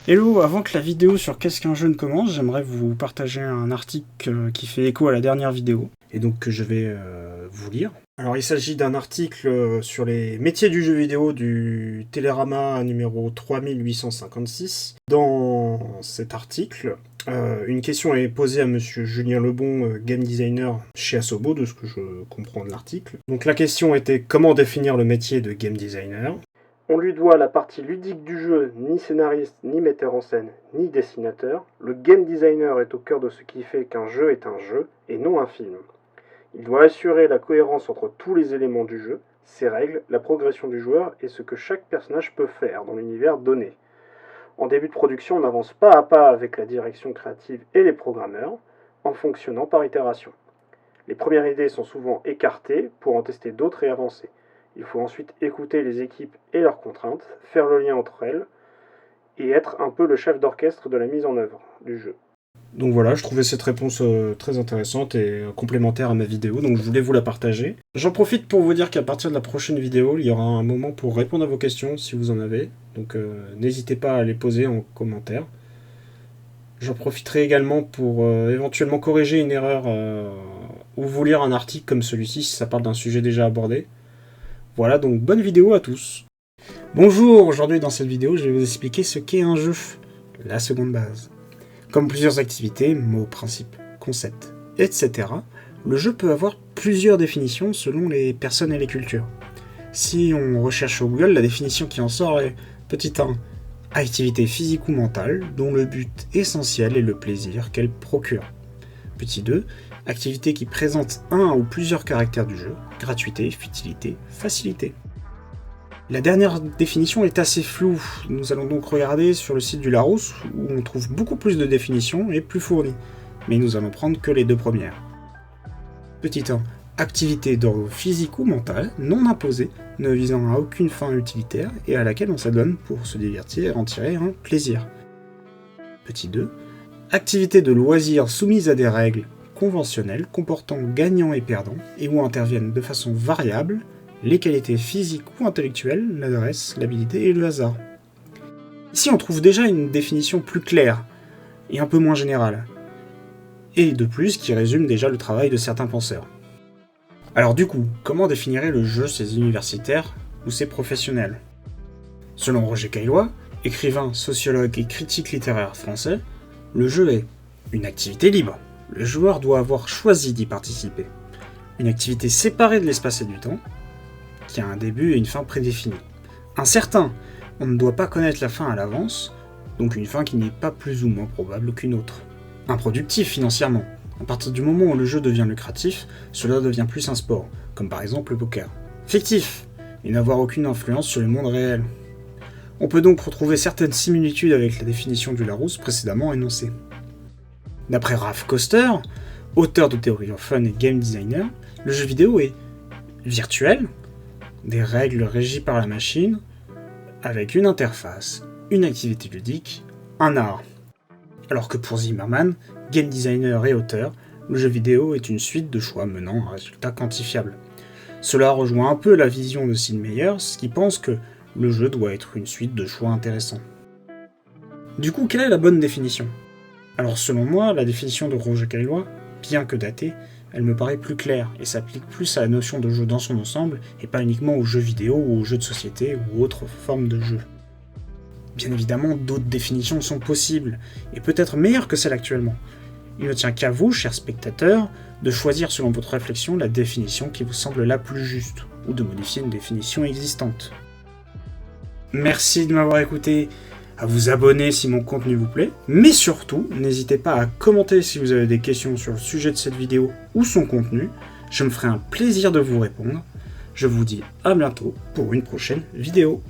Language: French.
Hello, avant que la vidéo sur qu'est-ce qu'un jeu ne commence, j'aimerais vous partager un article qui fait écho à la dernière vidéo, et donc que je vais vous lire. Alors il s'agit d'un article sur les métiers du jeu vidéo du Télérama numéro 3856. Dans cet article, une question est posée à monsieur Julien Lebon, game designer chez Asobo, de ce que je comprends de l'article. Donc la question était: comment définir le métier de game designer ? On lui doit la partie ludique du jeu, ni scénariste, ni metteur en scène, ni dessinateur. Le game designer est au cœur de ce qui fait qu'un jeu est un jeu, et non un film. Il doit assurer la cohérence entre tous les éléments du jeu, ses règles, la progression du joueur et ce que chaque personnage peut faire dans l'univers donné. En début de production, on avance pas à pas avec la direction créative et les programmeurs, en fonctionnant par itération. Les premières idées sont souvent écartées pour en tester d'autres et avancer. Il faut ensuite écouter les équipes et leurs contraintes, faire le lien entre elles, et être un peu le chef d'orchestre de la mise en œuvre du jeu. Donc voilà, je trouvais cette réponse très intéressante et complémentaire à ma vidéo, donc je voulais vous la partager. J'en profite pour vous dire qu'à partir de la prochaine vidéo, il y aura un moment pour répondre à vos questions si vous en avez, donc n'hésitez pas à les poser en commentaire. J'en profiterai également pour éventuellement corriger une erreur ou vous lire un article comme celui-ci si ça parle d'un sujet déjà abordé. Voilà, donc bonne vidéo à tous. Bonjour, aujourd'hui dans cette vidéo, je vais vous expliquer ce qu'est un jeu, la seconde base. Comme plusieurs activités, mots, principes, concepts, etc., le jeu peut avoir plusieurs définitions selon les personnes et les cultures. Si on recherche au Google, la définition qui en sort est petit 1, activité physique ou mentale dont le but essentiel est le plaisir qu'elle procure. Petit 2, activité qui présente un ou plusieurs caractères du jeu, gratuité, futilité, facilité. La dernière définition est assez floue, nous allons donc regarder sur le site du Larousse où on trouve beaucoup plus de définitions et plus fournies, mais nous allons prendre que les deux premières. Petit 1, activité d'ordre physique ou mental, non imposée, ne visant à aucune fin utilitaire et à laquelle on s'adonne pour se divertir et en tirer un plaisir. Petit 2, activité de loisir soumise à des règles conventionnelles comportant gagnants et perdants et où interviennent de façon variable les qualités physiques ou intellectuelles, l'adresse, l'habilité et le hasard. Ici on trouve déjà une définition plus claire et un peu moins générale, et de plus qui résume déjà le travail de certains penseurs. Alors du coup, comment définirait le jeu ces universitaires ou ces professionnels ? Selon Roger Caillois, écrivain, sociologue et critique littéraire français, le jeu est une activité libre. Le joueur doit avoir choisi d'y participer. Une activité séparée de l'espace et du temps, qui a un début et une fin prédéfinis. Incertain, on ne doit pas connaître la fin à l'avance, donc une fin qui n'est pas plus ou moins probable qu'une autre. Improductif financièrement. À partir du moment où le jeu devient lucratif, cela devient plus un sport, comme par exemple le poker. Fictif, et n'avoir aucune influence sur le monde réel. On peut donc retrouver certaines similitudes avec la définition du Larousse précédemment énoncée. D'après Raph Koster, auteur de théorie of fun et game designer, le jeu vidéo est virtuel, des règles régies par la machine, avec une interface, une activité ludique, un art. Alors que pour Zimmerman, game designer et auteur, le jeu vidéo est une suite de choix menant à un résultat quantifiable. Cela rejoint un peu la vision de Sid Meier, qui pense que le jeu doit être une suite de choix intéressants. Du coup, quelle est la bonne définition ? Alors selon moi, la définition de Roger Caillois, bien que datée, elle me paraît plus claire et s'applique plus à la notion de jeu dans son ensemble et pas uniquement aux jeux vidéo ou aux jeux de société ou autres formes de jeux. Bien évidemment, d'autres définitions sont possibles et peut-être meilleures que celles actuellement. Il ne tient qu'à vous, chers spectateurs, de choisir selon votre réflexion la définition qui vous semble la plus juste ou de modifier une définition existante. Merci de m'avoir écouté, à vous abonner si mon contenu vous plaît, mais surtout, n'hésitez pas à commenter si vous avez des questions sur le sujet de cette vidéo ou son contenu, je me ferai un plaisir de vous répondre. Je vous dis à bientôt pour une prochaine vidéo.